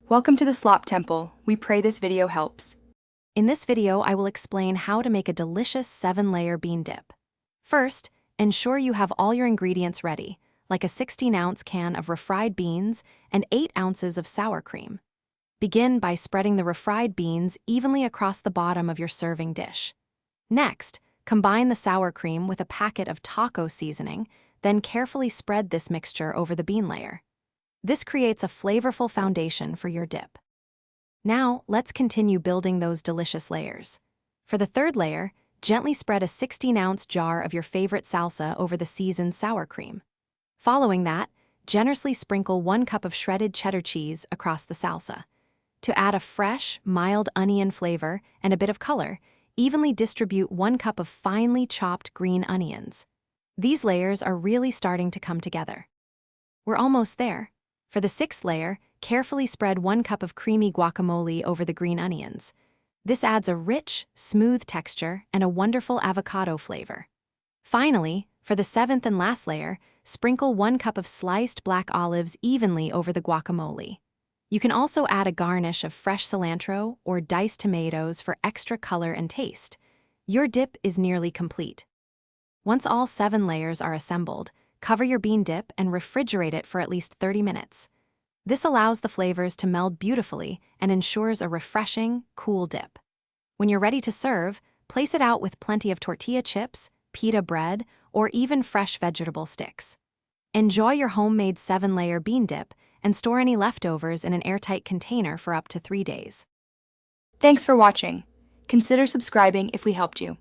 Welcome to the Slop Temple. We pray this video helps. In this video, I will explain how to make a delicious 7-layer bean dip. First, ensure you have all your ingredients ready, like a 16-ounce can of refried beans and 8 ounces of sour cream. Begin by spreading the refried beans evenly across the bottom of your serving dish. Next, combine the sour cream with a packet of taco seasoning, then carefully spread this mixture over the bean layer. This creates a flavorful foundation for your dip. Now, let's continue building those delicious layers. For the third layer, gently spread a 16-ounce jar of your favorite salsa over the seasoned sour cream. Following that, generously sprinkle 1 cup of shredded cheddar cheese across the salsa. To add a fresh, mild onion flavor and a bit of color, evenly distribute 1 cup of finely chopped green onions. These layers are really starting to come together. We're almost there. For the 6th layer, carefully spread 1 cup of creamy guacamole over the green onions. This adds a rich, smooth texture and a wonderful avocado flavor. Finally, for the 7th and last layer, sprinkle 1 cup of sliced black olives evenly over the guacamole. You can also add a garnish of fresh cilantro or diced tomatoes for extra color and taste. Your dip is nearly complete. Once all 7 layers are assembled, cover your bean dip and refrigerate it for at least 30 minutes. This allows the flavors to meld beautifully and ensures a refreshing, cool dip. When you're ready to serve, place it out with plenty of tortilla chips, pita bread, or even fresh vegetable sticks. Enjoy your homemade 7-layer bean dip and store any leftovers in an airtight container for up to 3 days. Thanks for watching. Consider subscribing if we helped you.